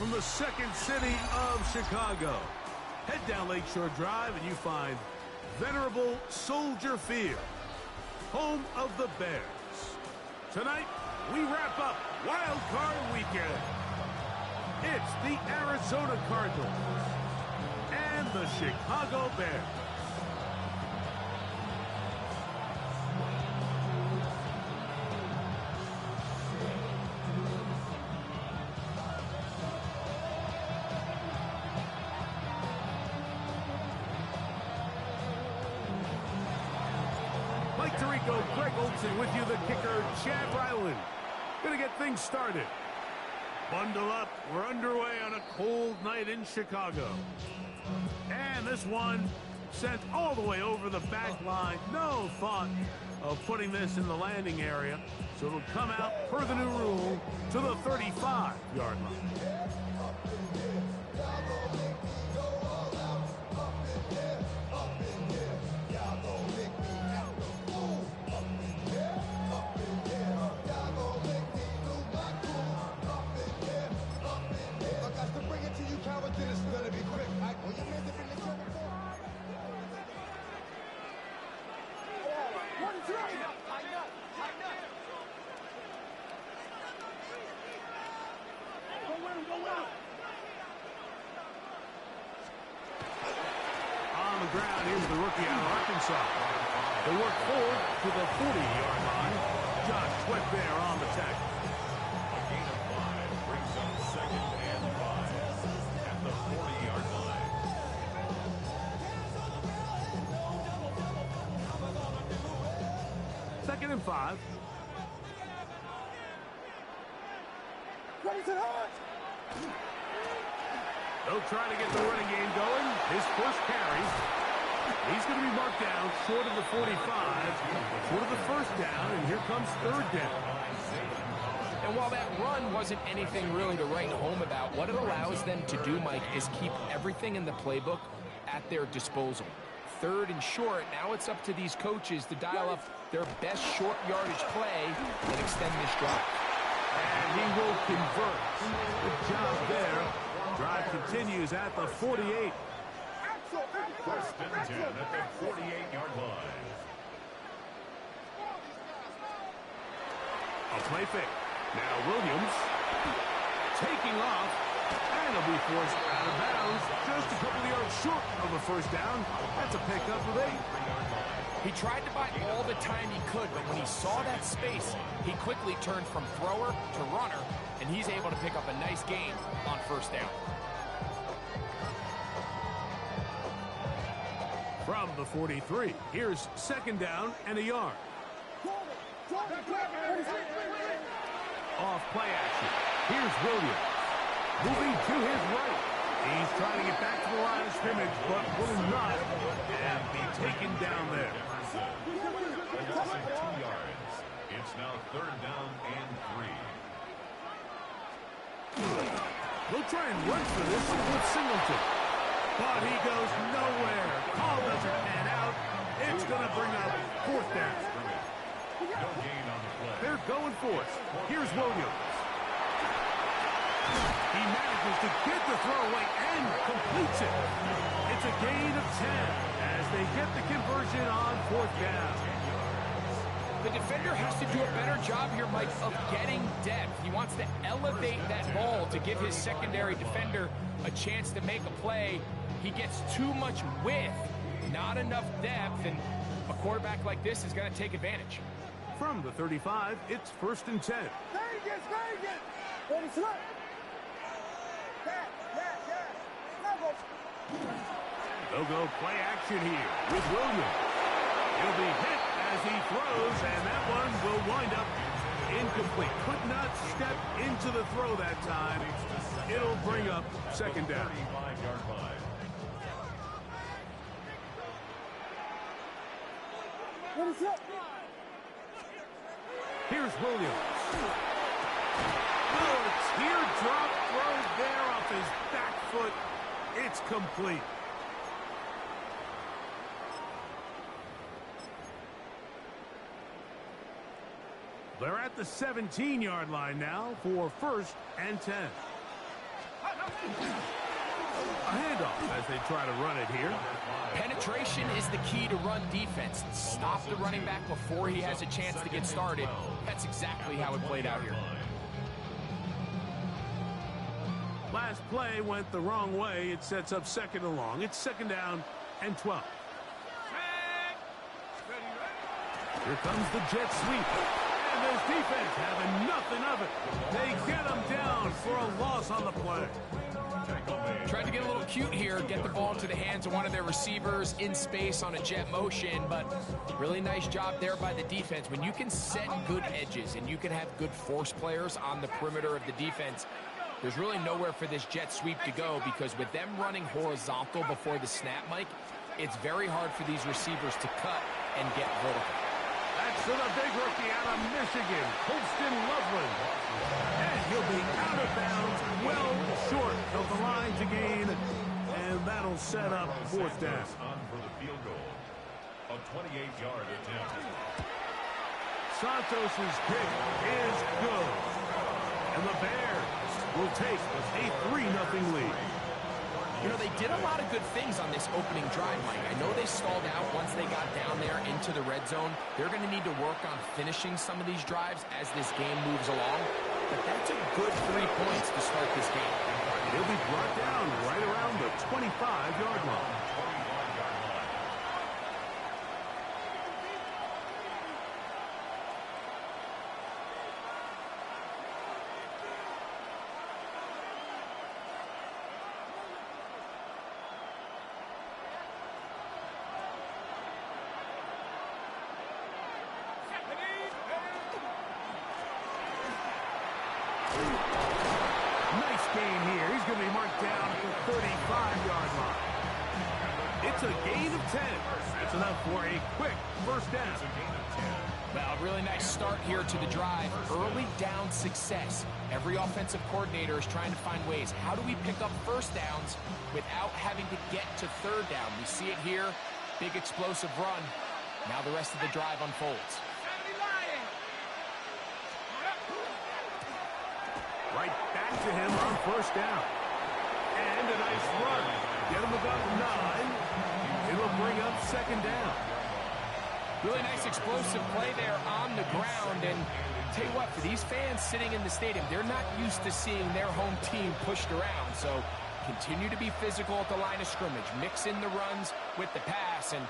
from the second city of Chicago. Head down Lakeshore Drive and you find venerable Soldier Field, home of the Bears. Tonight, we wrap up Wild Card Weekend. It's the Arizona Cardinals and the Chicago Bears. Mike Tirico, Greg Olson with you, the kicker, Chad Ryland. Gonna get things started. Bundle up. We're underway on a cold night in Chicago. And this one sent all the way over the back line. No thought of putting this in the landing area. So it'll come out, per the new rule, to the 35-yard line. On the ground, here's the rookie out of Arkansas. They work forward to the 40-yard line. Josh Sweat there on the tackle. A gain of 5 brings up 2nd and 5 at the 40-yard line. Second and 5. They'll try to get the running game going. His first carry. He's going to be marked down short of the 45, short of the first down, and here comes third down. And while that run wasn't anything really to write home about, what it allows them to do, Mike, is keep everything in the playbook at their disposal. Third and short, now it's up to these coaches to dial up their best short yardage play and extend this drive. And he will convert. Good job there. Drive continues at the 48. First and 10 at the 48-yard line. A play fake. Now Williams taking off, and he'll be forced out of bounds just a couple of yards short of a first down. That's a pickup of 8. He tried to buy all the time he could, but when he saw that space, he quickly turned from thrower to runner, and he's able to pick up a nice gain on first down. From the 43, here's second down and a yard. Off play action. Here's Williams. Moving to his right. He's trying to get back to the line of scrimmage, but will not and be taken down there. A loss of 2 yards. It's now 3rd down and 3. They'll try and run for this with Singleton. But he goes nowhere. Call doesn't pan out. It's going to bring up 4th down. No gain on the play. They're going for it. Here's Williams. He manages to get the throwaway and completes it. It's a gain of 10 as they get the conversion on 4th down. The defender has to do a better job here, Mike, of getting depth. He wants to elevate that ball to give his secondary defender a chance to make a play. He gets too much width, not enough depth, and a quarterback like this is going to take advantage. From the 35, it's 1st and 10. They'll go play action here with Williams. He'll be hit as he throws, and that one will wind up incomplete. Could not step into the throw that time. It'll bring up 2nd down. 35-yard line. Here's Williams. Oh, teardrop throw there off his back foot. It's complete. They're at the 17-yard line now for 1st and 10. as they try to run it here. Penetration is the key to run defense. Stop the running back before he has a chance to get started. That's exactly how it played out here. Last play went the wrong way. It sets up second and long. It's second down and 12. Here comes the jet sweep. And this defense having nothing of it. They get him down for a loss on the play. Tried to get a little cute here, get the ball into the hands of one of their receivers in space on a jet motion, but really nice job there by the defense. When you can set good edges and you can have good force players on the perimeter of the defense, there's really nowhere for this jet sweep to go, because with them running horizontal before the snap, Mike, it's very hard for these receivers to cut and get vertical. That's to the big rookie out of Michigan, Holston Loveland. And he'll be out of bounds, well short of the line to gain. And that'll set up fourth down. On for the field goal. A 28-yard attempt. Santos' kick is good. And the Bears will take a 3-0 lead. You know, they did a lot of good things on this opening drive, Mike. I know they stalled out once they got down there into the red zone. They're going to need to work on finishing some of these drives as this game moves along. But that's a good 3 points to start this game. He'll be brought down right around the 25-yard line. Nice gain here. He's going to be marked down at the 35-yard line. It's a gain of 10. It's enough for a quick first down. Well, a really nice start here to the drive. Early down success. Every offensive coordinator is trying to find ways. How do we pick up first downs without having to get to third down? We see it here. Big explosive run. Now the rest of the drive unfolds. Right back to him on first down. And a nice run. Get him about 9. It'll bring up second down. Really nice explosive play there on the ground. And tell you what, for these fans sitting in the stadium, they're not used to seeing their home team pushed around. So continue to be physical at the line of scrimmage. Mix in the runs with the pass. And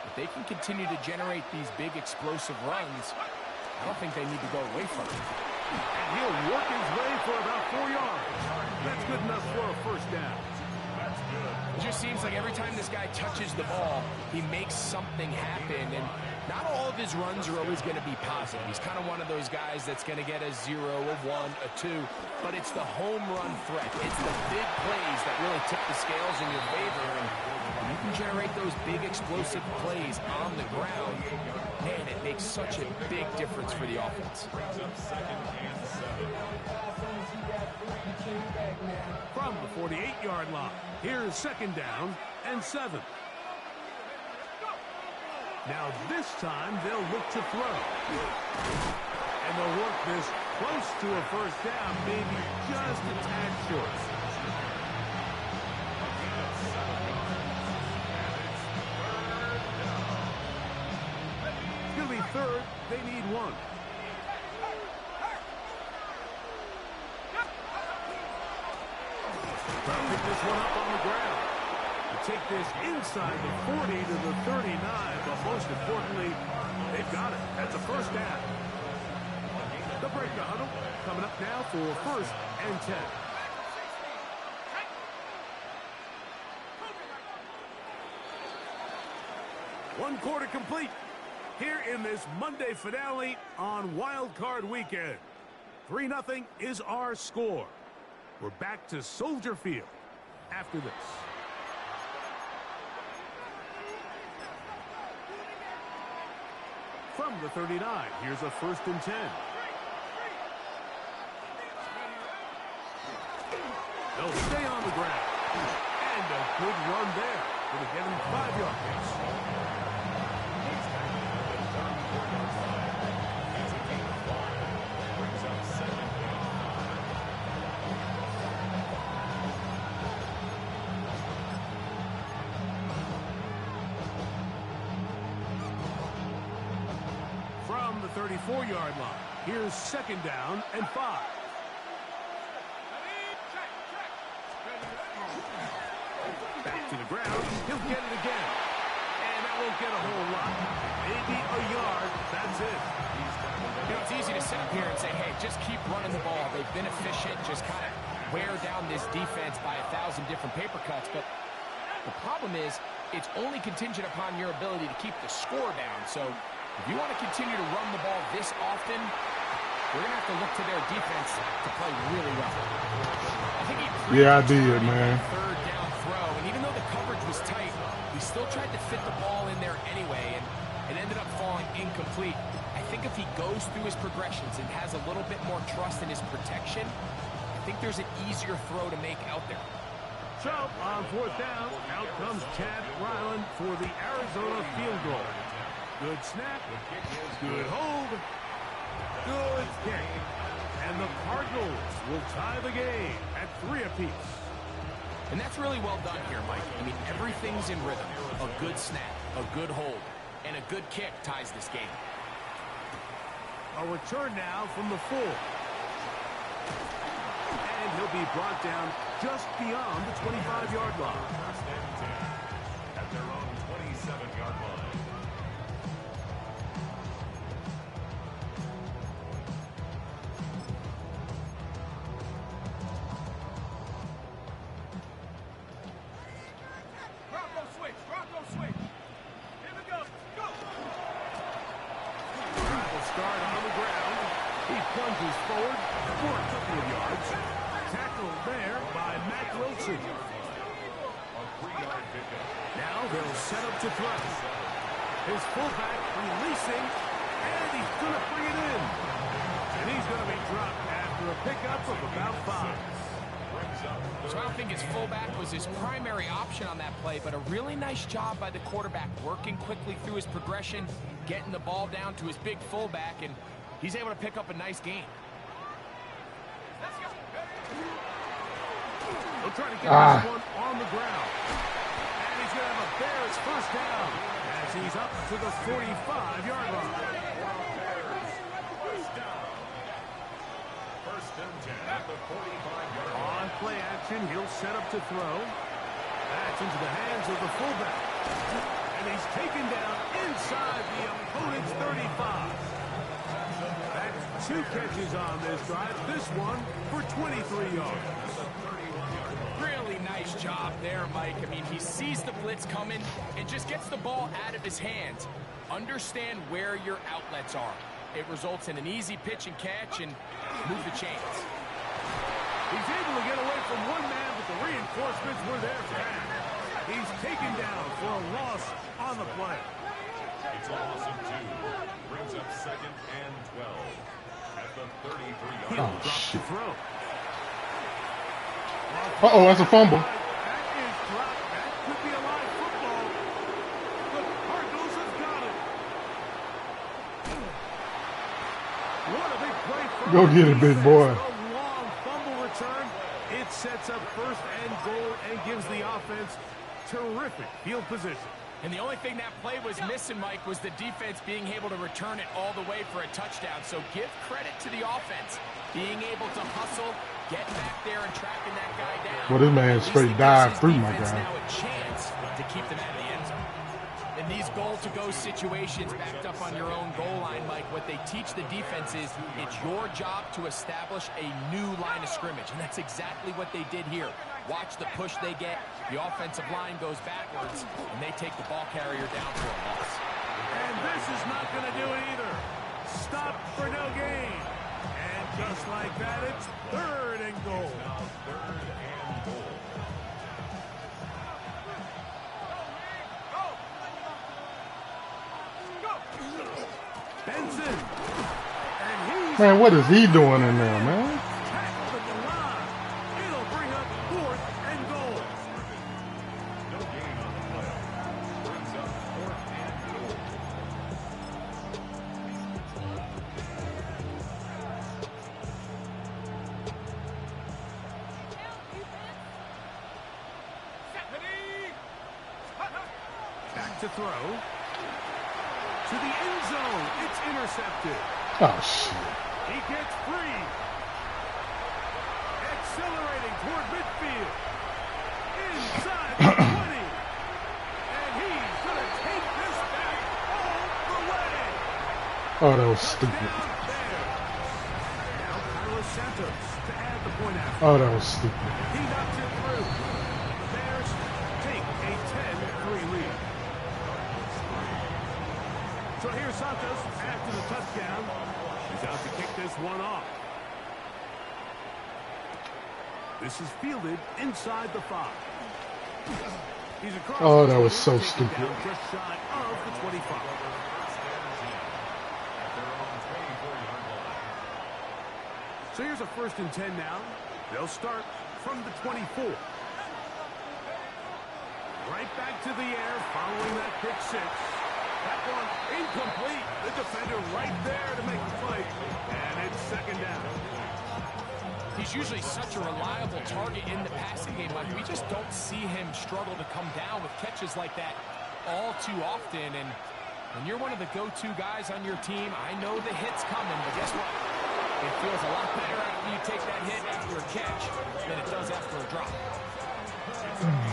if they can continue to generate these big explosive runs, I don't think they need to go away from it. And he'll work his way for about 4 yards. That's good enough for a first down. It just seems like every time this guy touches the ball, he makes something happen. And not all of his runs are always going to be positive. He's kind of one of those guys that's going to get a 0, a 1, a 2. But it's the home run threat. It's the big plays that really tip the scales in your favor. And when you can generate those big explosive plays on the ground, man, it makes such a big difference for the offense. From the 48-yard line, here's second down and 7. Now this time they'll look to throw. And they'll work this close to a first down, maybe just a tad short. It's going to be third. They need 1. They'll pick this one up on the ground. Take this inside the 40 to the 39, but most importantly, they've got it. That's a first down. The break the huddle coming up now for first and 10. One quarter complete here in this Monday finale on Wild Card Weekend. 3-0 is our score. We're back to Soldier Field after this. From the 39, here's a first and 10. They'll stay on the ground. And a good run there. Going to get him 5 yards. 34-yard line. Here's second down and 5. Back to the ground. He'll get it again. And that won't get a whole lot. Maybe a yard. That's it. You know, it's easy to sit up here and say, hey, just keep running the ball. They've been efficient. Just kind of wear down this defense by 1,000 different paper cuts. But the problem is it's only contingent upon your ability to keep the score down. So if you want to continue to run the ball this often, we're going to have to look to their defense to play really well. I think I did, man. Third down throw, and even though the coverage was tight, he still tried to fit the ball in there anyway, and it ended up falling incomplete. I think if he goes through his progressions and has a little bit more trust in his protection, I think there's an easier throw to make out there. So, on fourth down, out comes Chad Ryland for the Arizona field goal. Good snap, good hold, good kick. And the Cardinals will tie the game at 3 apiece. And that's really well done here, Mike. I mean, everything's in rhythm. A good snap, a good hold, and a good kick ties this game. A return now from the 4. And he'll be brought down just beyond the 25-yard line. First and 10 at their own 27-yard line. Plunges forward for a couple of yards. Tackled there by Matt Wilson. Now they'll set up to throw. His fullback releasing, and he's going to bring it in. And he's going to be dropped after a pickup of about 5. So I don't think his fullback was his primary option on that play, but a really nice job by the quarterback working quickly through his progression, getting the ball down to his big fullback, and he's able to pick up a nice gain. He'll try to get this one on the ground. And he's going to have a Bears first down as he's up to the 45-yard line. First and 10 at the 45-yard line. On play action, he'll set up to throw. That's into the hands of the fullback. And he's taken down inside the opponent's 35. 2 catches on this drive. This one for 23 yards. Really nice job there, Mike. I mean, he sees the blitz coming and just gets the ball out of his hands. Understand where your outlets are. It results in an easy pitch and catch and move the chains. He's able to get away from one man, but the reinforcements were there fast. He's taken down for a loss on the play. It's a loss of 2. Brings up second and 12. At the 33-yard line. Shit. Throw. That's a fumble. That is dropped. That could be a live football. The Cardinals have got it. What a big play from Go get it, big boy. A long fumble return. It sets up first and goal and gives the offense terrific field position. And the only thing that play was missing, Mike, was the defense being able to return it all the way for a touchdown. So give credit to the offense, being able to hustle, get back there and tracking that guy down. Well, this man straight dived through my guy. Now a chance to keep them out of the end zone. In these goal-to-go situations backed up on your own goal line, Mike, what they teach the defense is it's your job to establish a new line of scrimmage, and that's exactly what they did here. Watch the push they get. The offensive line goes backwards, and they take the ball carrier down for a loss. And this is not going to do it either. Stop for no gain. And just like that, it's 3rd and goal. Now 3rd and goal. Benson. And he's Man, what is he doing in there, man? tackled at the line. It'll bring up 4th and goal. No gain on the play. Brings up 4th and goal. Back to throw. to the end zone. It's intercepted. Oh, shit. He gets free. Accelerating toward midfield. Inside the 20. And he's going to take this back all the way. Oh, that was stupid. Now Carlos Santos to add the point after. Oh, that was stupid. He knocks it through. The Bears take a 10-3 lead. So here's Santos after the touchdown. He's out to kick this one off. This is fielded inside the 5. He's across. Oh, that was so taken stupid. down just shy of the 25. So here's a 1st and 10 now. They'll start from the 24. Right back to the air following that pick 6. That one incomplete. The defender right there to make the play. And it's 2nd down. He's usually such a reliable target in the passing game. Like, we just don't see him struggle to come down with catches like that all too often. And when you're one of the go-to guys on your team, I know the hit's coming, but guess what? It feels a lot better after you take that hit after a catch than it does after a drop.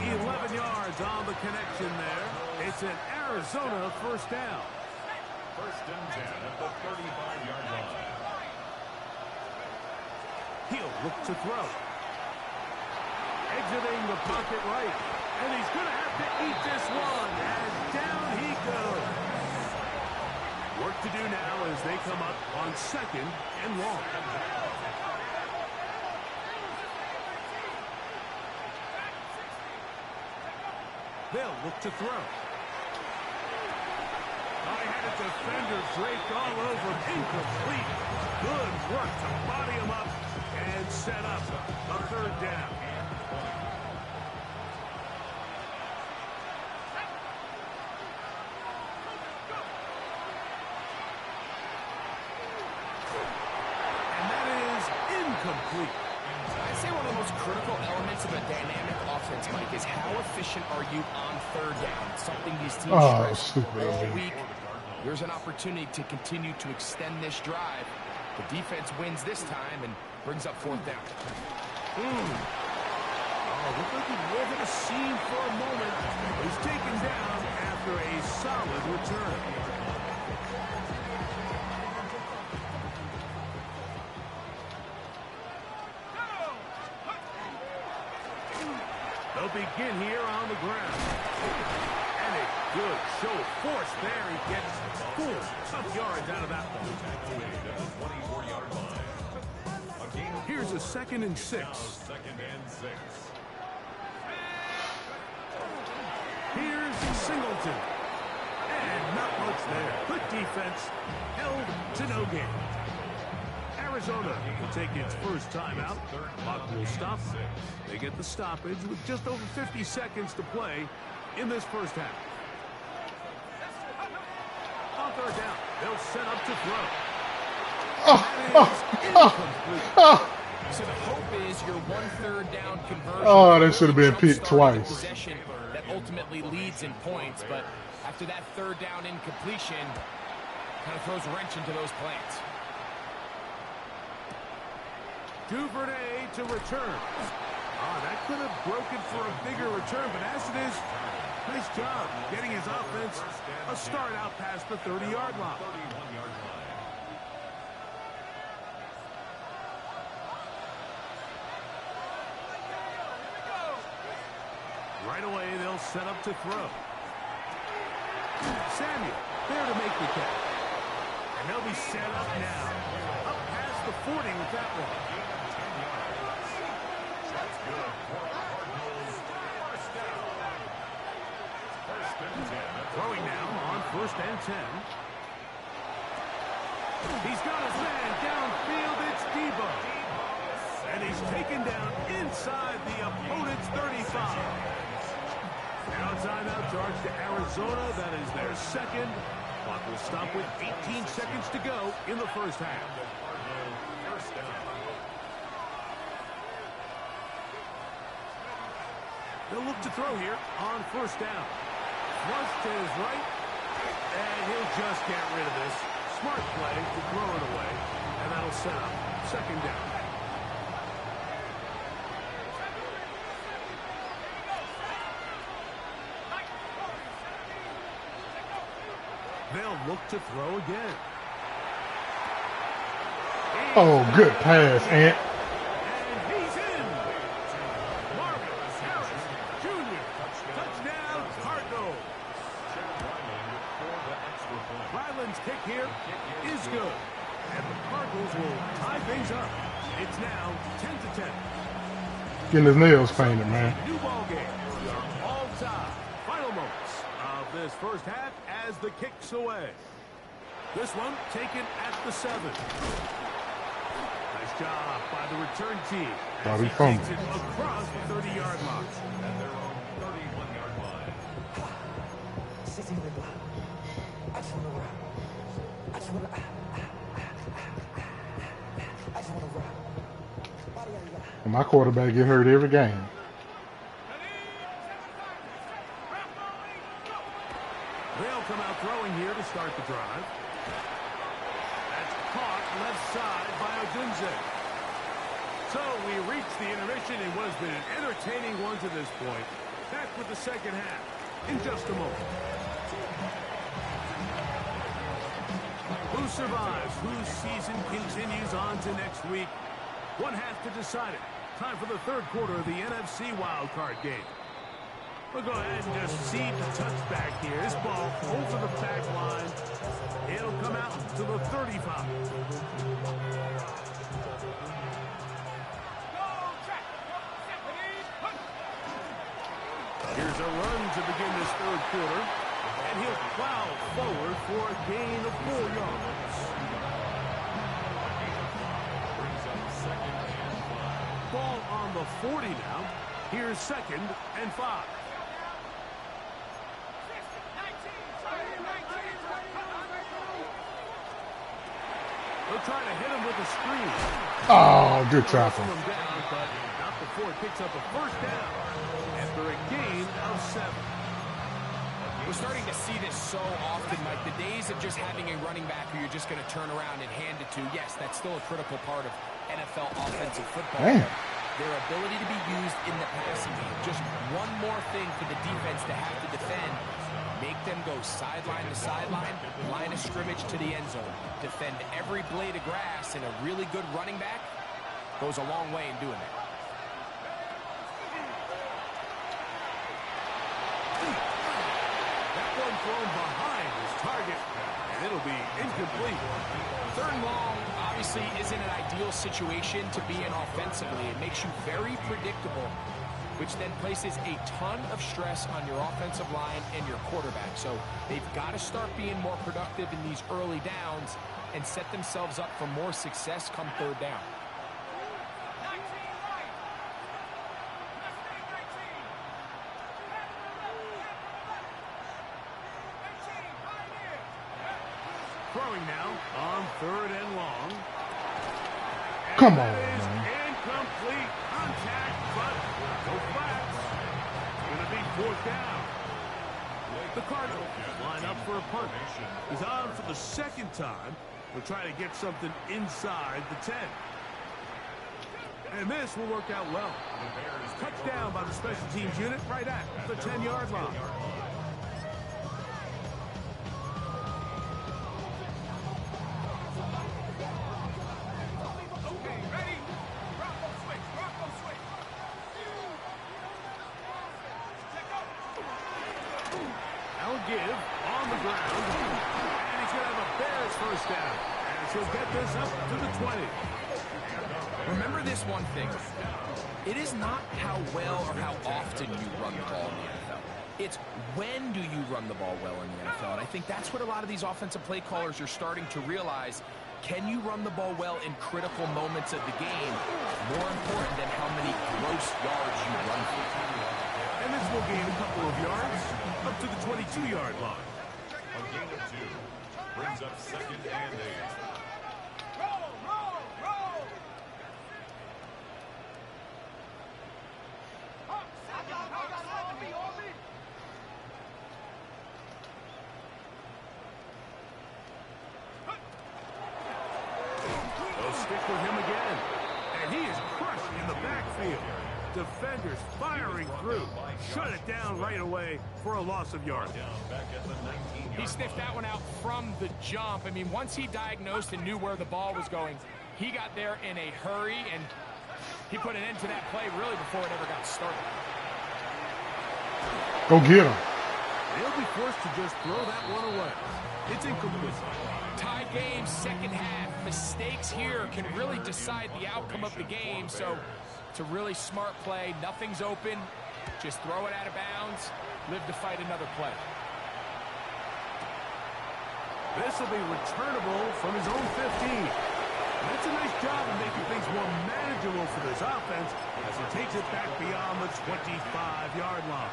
11 yards on the connection there. It's an Arizona 1st down. 1st and 10 at the 35-yard line. He'll look to throw. Exiting the pocket right. And he's going to have to eat this one. And down he goes. Work to do now as they come up on 2nd and long. They'll look to throw. I had a defender draped all over. Incomplete. Good work to body him up and set up a 3rd down. And that is incomplete. I'd say one of the most critical elements of a dynamic offense, Mike, is how efficient are you on 3rd down? Something these teams Oh, stress stupid. all week. Here's an opportunity to continue to extend this drive. The defense wins this time and brings up 4th down. Oh, looked like he was at a scene for a moment. He's taken down after a solid return. They'll begin here on the ground. And a good show of force there. He gets 4 tough yards out of that one. Here's a 2nd and 6. 2nd and 6. Here's Singleton. And not much there. Good defense. Held to no gain. Arizona will take its first timeout. Clock will stop. They get the stoppage with just over 50 seconds to play in this 1st half. On 3rd down, they'll set up to throw. So the hope is your 1/3 down conversion. Oh, that should have been picked jumpstarted the twice. Possession that ultimately leads in points, but after that 3rd down incompletion, kind of throws a wrench into those plans. Duvernay to return. That could have broken for a bigger return, but as it is, nice job getting his offense a start out past the 30-yard line. Right away, they'll set up to throw. Samuel there to make the catch. And they'll be set up now. Up past the 40 with that one. Throwing now on 1st and 10. He's got his man downfield. It's Debo. And he's taken down inside the opponent's 35. Now timeout charge to Arizona. That is their 2nd. Clock will stop with 18 seconds to go in the 1st half. They'll look to throw here on 1st down. Flush to his right. And he'll just get rid of this. Smart play to throw it away. And that'll set up second down. They'll look to throw again. Oh, good pass, Ant. And he's in. Marvin Harris Jr. Touchdown, Cardinals. Ryland's kick here is good. And the Cardinals will tie things up. It's now 10-10. Getting his nails painted, man. New ball game. We are all tied. Final moments of this first half as the kick's away. This one taken at the 7. Nice job by the return team. As he takes it across the 30-yard line. At their own 31-yard line. And my quarterback get hurt every game. They'll come out throwing here to start the drive. That's caught left side by Odunze. So we reach the intermission in what has been an entertaining one to this point. Back with the second half in just a moment. Who survives? Whose season continues on to next week? One half to decide it. Time for the third quarter of the NFC wildcard game. We'll go ahead and just seed the touchback here. This ball over the back line. It'll come out to the 35. Here's a run to begin this third quarter. And he'll plow forward for a gain of 4 yards. Ball on the 40 now. Here's 2nd and 5. They'll try to hit him with a screen. Oh, good tackle. Him down, but not before it picks up a first down after a gain of 7. We're starting to see this so often, Mike. The days of just having a running back who you're just going to turn around and hand it to, yes, that's still a critical part of NFL offensive football. Damn. Their ability to be used in the passing game. Just one more thing for the defense to have to defend. Make them go sideline to sideline, line of scrimmage to the end zone. Defend every blade of grass, and a really good running back goes a long way in doing that. That one thrown behind his target, and it'll be incomplete. 3rd and long obviously isn't an ideal situation to be in offensively. It makes you very predictable, which then places a ton of stress on your offensive line and your quarterback. So they've got to start being more productive in these early downs and set themselves up for more success come 3rd down. Throwing now on 3rd and long. Come on, That is man. incomplete contact, but no flags. Going to be 4th down. The Cardinals line up for a punt. He's on for the 2nd time. We'll try to get something inside the 10. And this will work out well. Touchdown by the special teams unit right at the 10-yard line. Give on the ground, and he's going to have a Bears first down, and he'll get this up to the 20. Remember this one thing. It is not how well or how often you run the ball in the NFL. It's when do you run the ball well in the NFL, and I think that's what a lot of these offensive play callers are starting to realize. Can you run the ball well in critical moments of the game? More important than how many gross yards you run for. And this will gain a couple of yards up to the 22-yard line. A gain of 2 brings up 2nd and 8. Defenders firing through. Shut it down right away for a loss of yards. He sniffed that one out from the jump. I mean, once he diagnosed and knew where the ball was going, he got there in a hurry, and he put an end to that play really before it ever got started. Go get him. They'll be forced to just throw that one away. It's incomplete. Tie game, second half. Mistakes here can really decide the outcome of the game, so it's a really smart play. Nothing's open. Just throw it out of bounds. Live to fight another play. This will be returnable from his own 15. That's a nice job of making things more manageable for this offense as he takes it back beyond the 25-yard line.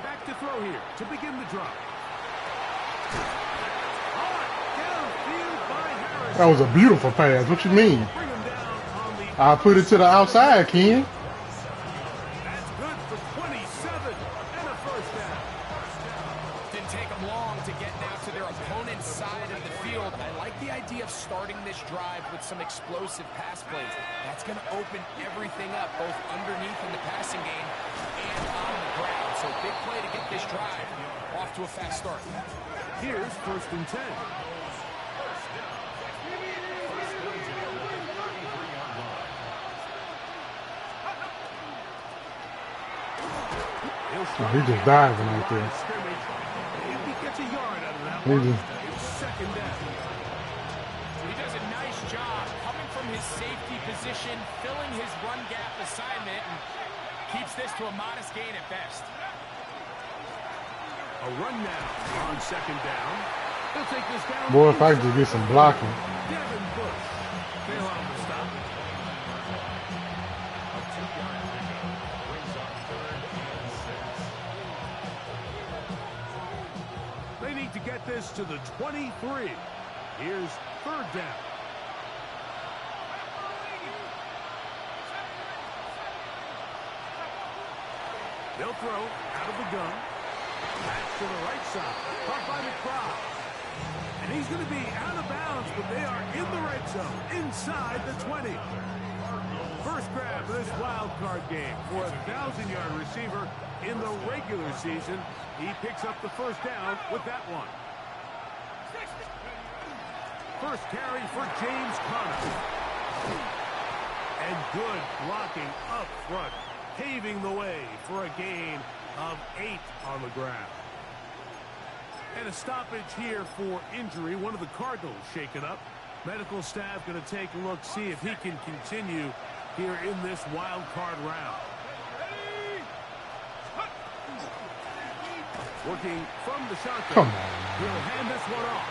Back to throw here to begin the drive. That was a beautiful pass. What you mean? I put it to the outside, Ken. That's good for 27 and a first down. Didn't take them long to get now to their opponent's side of the field. I like the idea of starting this drive with some explosive pass plays. That's going to open everything up, both underneath in the passing game and on the ground. So big play to get this drive off to a fast start. Here's 1st and 10. Oh, he just diving out there. If he gets a yard out of that He one, just- it's second down. He does a nice job coming from his safety position, filling his run gap assignment, and keeps this to a modest gain at best. A run now on second down. He'll take this down. Boy, if I could just get some blocking. Devin Bush. They'll have to stop. A 2-yard pickup brings up 3rd and 6. They need to get this to the 23. Here's 3rd down. They'll throw out of the gun. Back to the right side. Caught by McBride. And he's going to be out of bounds, but they are in the red zone, inside the 20. First grab of this wild card game for a 1,000-yard receiver in the regular season. He picks up the first down with that one. First carry for James Conner. And good blocking up front, paving the way for a gain of 8 on the ground. And a stoppage here for injury. One of the Cardinals shaken up. Medical staff going to take a look, see if he can continue here in this wild card round. Working from the shotgun. Come on. He'll hand this one off.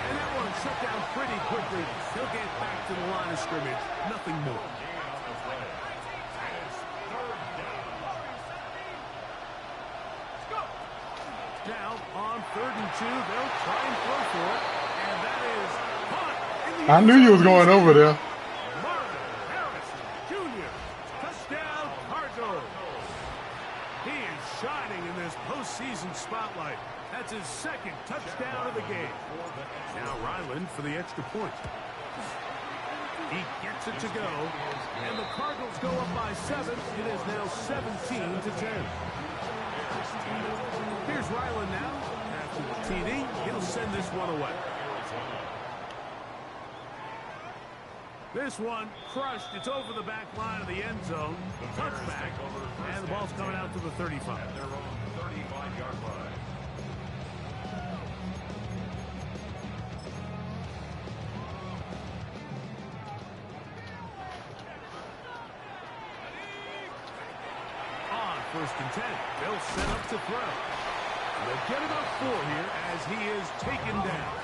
And that one shut down pretty quickly. He'll get back to the line of scrimmage. Nothing more. Now, on 3rd and 2, they'll try and throw for it. And that is caught in the I knew you was going over there. Marvin Harrison Jr. Touchdown, Cardinals. He is shining in this postseason spotlight. That's his 2nd touchdown of the game. Now Ryland for the extra point. He gets it to go. And the Cardinals go up by 7. It is now 17-10. Here's Ryland now. After the TD, he'll send this one away. This one crushed. It's over the back line of the end zone. Touchback. And the ball's coming out to the 35. At their own 35-yard line. On 1st and 10, they'll set up to throw. They'll get about 4 here as he is taken down.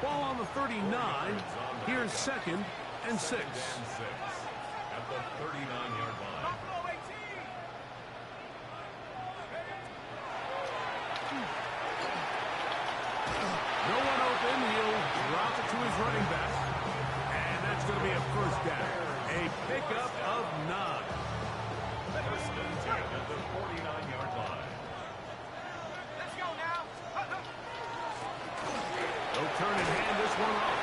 Ball on the 39. Here's 2nd and 6. At the 39-yard line. No one open. He'll drop it to his running back. And that's going to be a first down. A pickup of 9. First and 10 at the 49-yard line. Let's go now. He'll turn and hand this one off.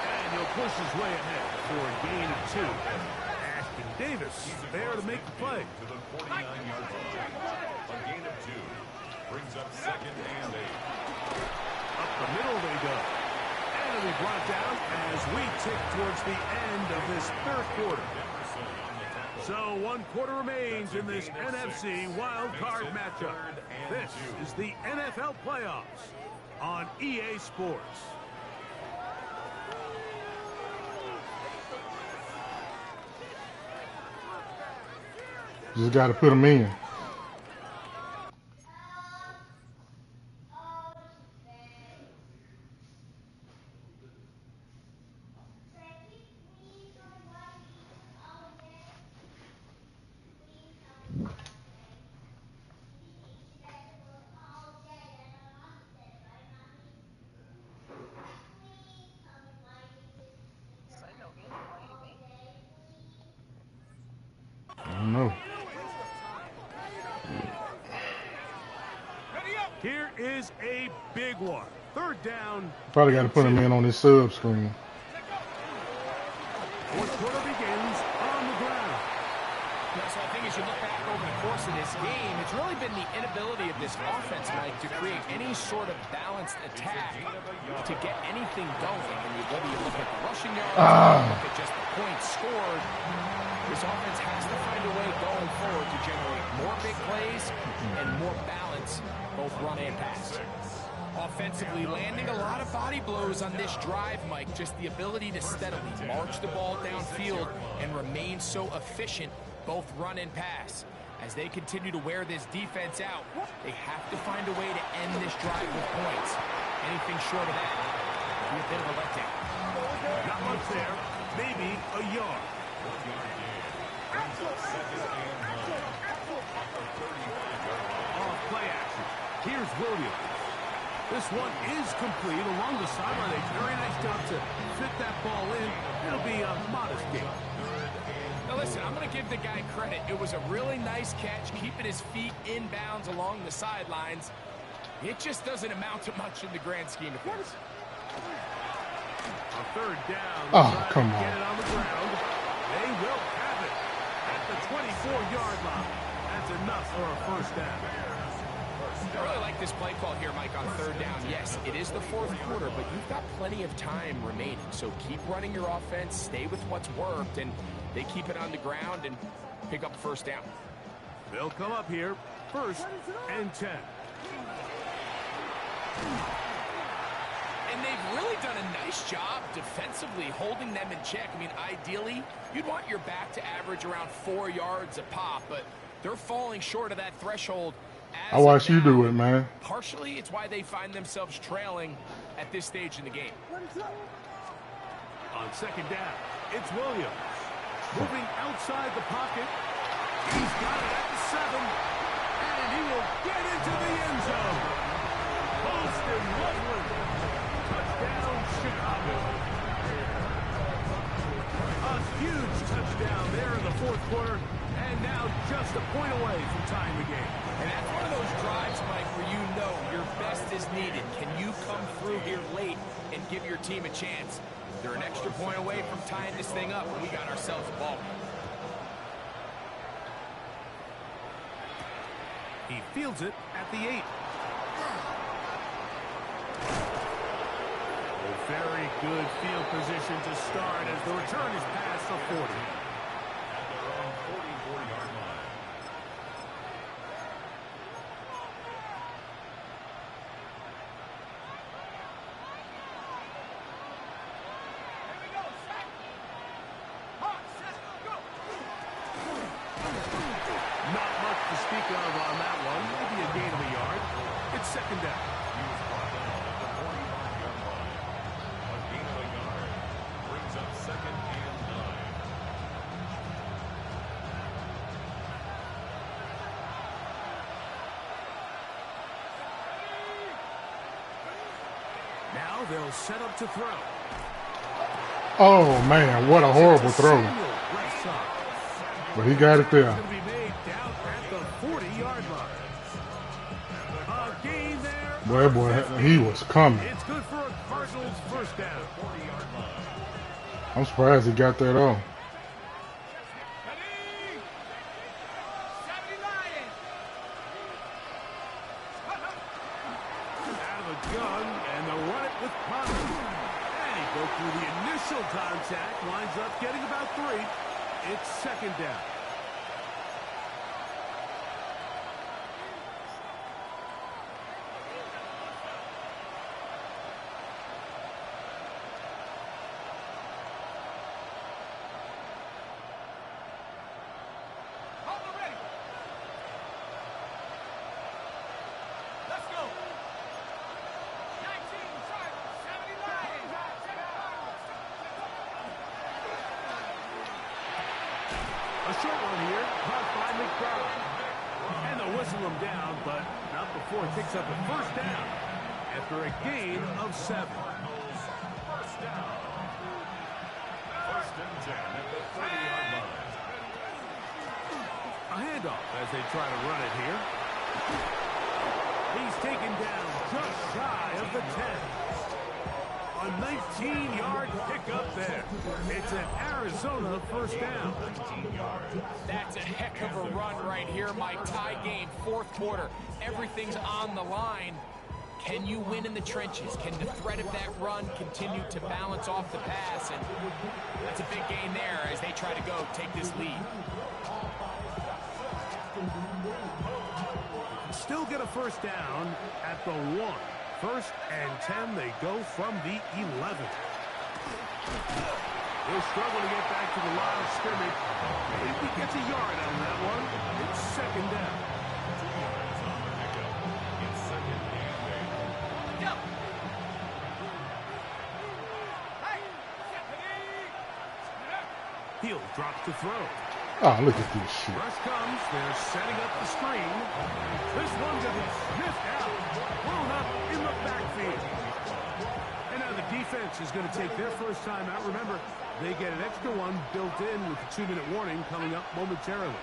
And he'll push his way ahead for a gain of 2. Ashton Davis there to make the play. To the 49-yard line. A gain of 2. Brings up second and 8. Up the middle they go. And it'll be brought down as we tick towards the end of this third quarter. So 1 quarter remains in this NFC wild card matchup. This is the NFL playoffs on EA Sports. Just got to put them in. I don't know. Here is a big one. Third down. Probably got to put them in on this sub screen. Fourth quarter begins on the ground. So I think as you look back over the course of this game, it's really been the inability of this offense, Mike, to create any sort of balanced attack to get anything going. I mean, whether you look at the rushing yards, or look at just the points scored, this offense has to find a way going forward to generate more big plays and more balance, both run and pass. Offensively, landing a lot of body blows on this drive, Mike. Just the ability to steadily march the ball downfield and remain so efficient, both run and pass. As they continue to wear this defense out, they have to find a way to end this drive with points. Anything short of that would be a bit of a letdown. Not much there. Maybe a yard. Off play action. Here's Williams. This one is complete along the sideline. A very nice job to fit that ball in. It'll be a modest gain. Now listen, I'm going to give the guy credit. It was a really nice catch, keeping his feet inbounds along the sidelines. It just doesn't amount to much in the grand scheme of things. A third down. Oh, come on. Get it on the ground. They will have it at the 24-yard line. That's enough for a first down. I really like this play call here, Mike, on third down. Yes, it is the fourth quarter, but you've got plenty of time remaining. So keep running your offense, stay with what's worked, and they keep it on the ground and pick up first down. They'll come up here, 1st and 10. And they've really done a nice job defensively holding them in check. I mean, ideally, you'd want your back to average around 4 yards a pop, but they're falling short of that threshold. I watched you do it, man. Partially, it's why they find themselves trailing at this stage in the game. On second down, it's Williams. Moving outside the pocket. He's got it at the 7. And he will get into the end zone. Poston Loveland. Touchdown, Chicago. A huge touchdown there in the fourth quarter. And now just a point away from tying the game. And that's one of those drives, Mike, where you know your best is needed. Can you come through here late and give your team a chance? They're an extra point away from tying this thing up, and we got ourselves a ball. He fields it at the 8. A very good field position to start as the return is past the 40. At their own 44-yard line. Not much to speak of on that one. Maybe a gain of a yard. It's second down. He was brought down at the 45-yard line. A gain of a yard. Brings up second and 9. Now they'll set up to throw. Oh, man, what a horrible throw. Samuel left side. But he got it there. It's going to be made 40-yard line. A gain there. Boy, he was coming. It's good for a Cardinals first down. I'm surprised he got that on. Out of the gun, and they'll run it with Pollard. And he broke through the initial contact, winds up getting about 3. It's second down. A short one here, caught by McBride. And they'll whistle him down, but not before it picks up a first down after a gain of 7. First down. First and 10 at the 30-yard line. A handoff as they try to run it here. He's taken down just shy of the 10. A 19-yard pickup there. It's an Arizona first down. That's a heck of a run right here, Mike. Tie game, fourth quarter. Everything's on the line. Can you win in the trenches? Can the threat of that run continue to balance off the pass? And that's a big gain there as they try to go take this lead. Still get a first down at the 1. First and 10, they go from the 11. He'll struggle to get back to the line of scrimmage. If he gets a yard on that one, it's second down. 2 yards on the pickup. It's second and 8. He'll drop to throw. Oh, look at this shit. Rush comes. They're setting up the screen. This one's going to be sniffed out. Thrown up in the backfield. And now the defense is going to take their first time out. Remember, they get an extra one built in with the 2-minute warning coming up momentarily.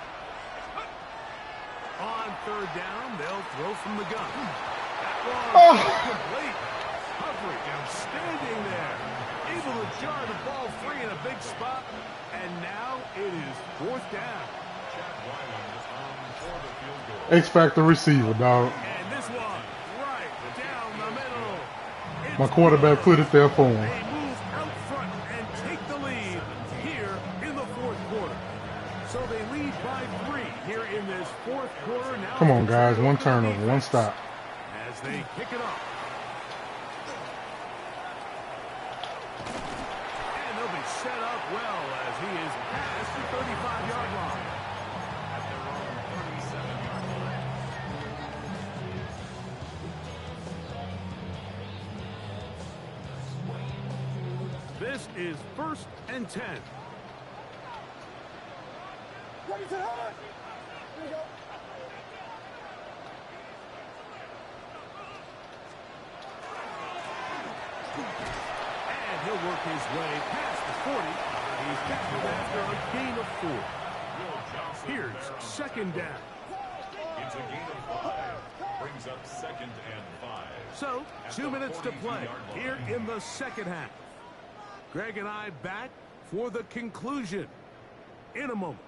On third down, they'll throw from the gun. That one complete. Coverage outstanding there. Able to jar the ball free in a big spot. And now it is fourth down. Chad Wyland is on for the field goal. X Factor receiver, dog. And this one right down the middle. My quarterback put it there for him. They move out front and take the lead here in the fourth quarter. So they lead by 3 here in this fourth quarter. Now Come on, guys. One turnover, one stop. as they kick it off. And they'll be set up well as he is past the 35-yard line. At their own 37-yard line. This is first and 10. And he'll work his way past the 40. He's tackled after a gain of 4. Will Johnson Here's there on second down. It's a gain of 5. Brings up second and 5. So, At 2 the minutes to play 42-yard here line. in the second half. Greg and I back for the conclusion in a moment.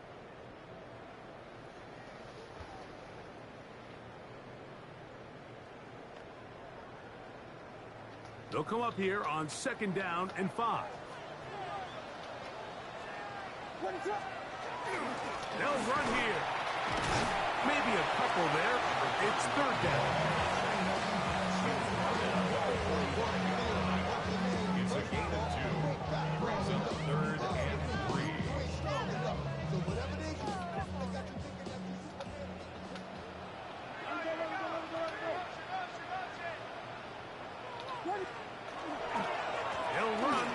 They'll come up here on second down and 5. They'll run here. Maybe a couple there. It's third down. It's a gain of 2. Brings up third and 3. They'll run.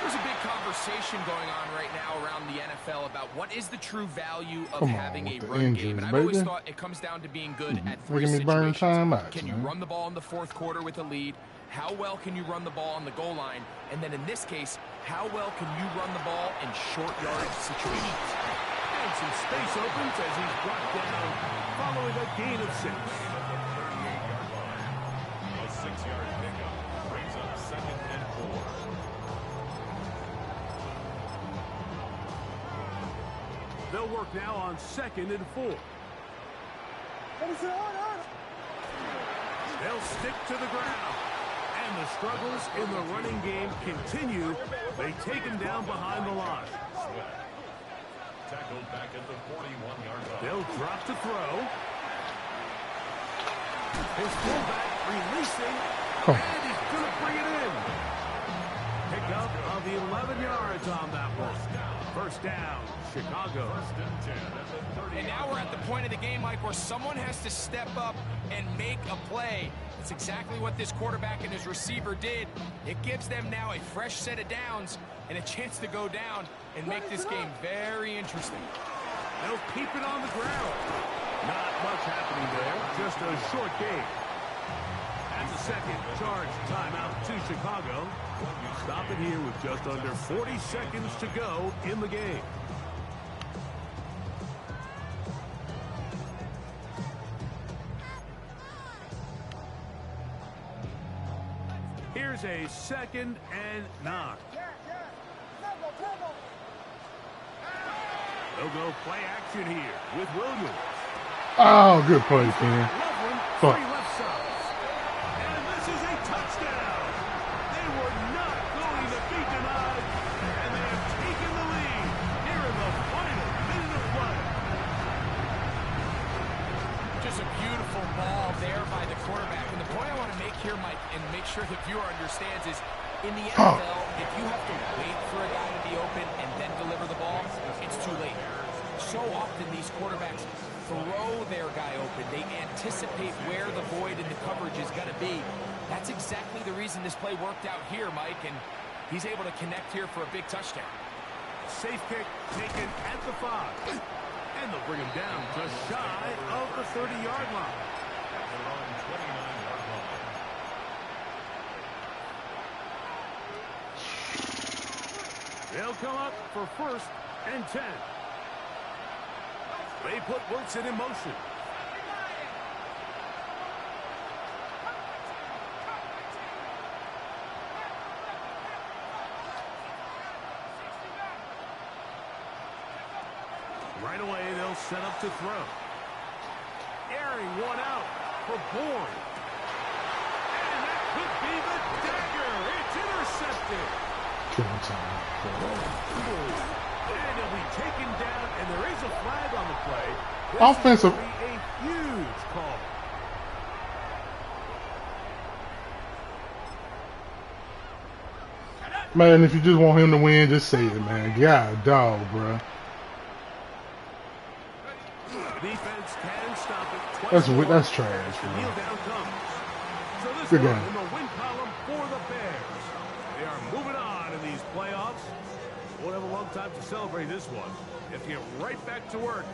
There's a big conversation going on right now around the NFL about what is the true value of Come on having a with the run game. injuries, And I've always baby. thought it comes down to being good at 3 Making me burn situations. timeouts, Can you man. run the ball in the fourth quarter with a lead? How well can you run the ball on the goal line? And then in this case, how well can you run the ball in short yardage situations? And And some space opens as he's brought down following a gain of 6. A 6-yard pickup brings up 2nd and 4. They'll work now on 2nd and 4. They'll stick to the ground. And the struggles in the running game continue. They take him down behind the line. Tackled back at the 41-yard line. They'll drop to throw. His fullback releasing. And he's going to bring it in. Pick up of 11 yards on that one. First down, Chicago. And now we're at the point of the game, Mike, where someone has to step up and make a play. That's exactly what this quarterback and his receiver did. It gives them now a fresh set of downs and a chance to go down and make this game very interesting. They'll keep it on the ground. Not much happening there. Just a short game. At the second charge timeout to Chicago. Stop it here with just under 40 seconds to go in the game. Here's a 2nd and 9. They'll go play action here with Williams. Oh, good play, Ken. Fuck. Left sides. And this is a touchdown. They were not going to be denied, and they have taken the lead here in the final minute of play. Just a beautiful ball there by the quarterback. And the point I want to make here, Mike, and make sure the viewer understands is, in the NFL, if you have to wait for a guy to be open and then deliver the ball, it's too late. So often these quarterbacks throw their guy open. They anticipate where the void in the coverage is going to be. That's exactly the reason this play worked out here, Mike, and he's able to connect here for a big touchdown. Safe kick taken at the 5. And they'll bring him down just shy of the 30-yard line. They're on 29-yard line. They'll come up for 1st and 10. They put Woodson in motion. Right away, they'll set up to throw. Airing one out for Bourne. And that could be the dagger. It's intercepted. And he'll be taken down, and there is a flag on the play. This Offensive. will be a huge call. Man, if you just want him to win, just say it, man. God, dog, bro. Defense can stop it. That's trash, The kneel man. down comes. So this Good one game. in the win column for the Bears. They are moving on in these playoffs. Won't have a long time to celebrate this one. They have to get right back to work.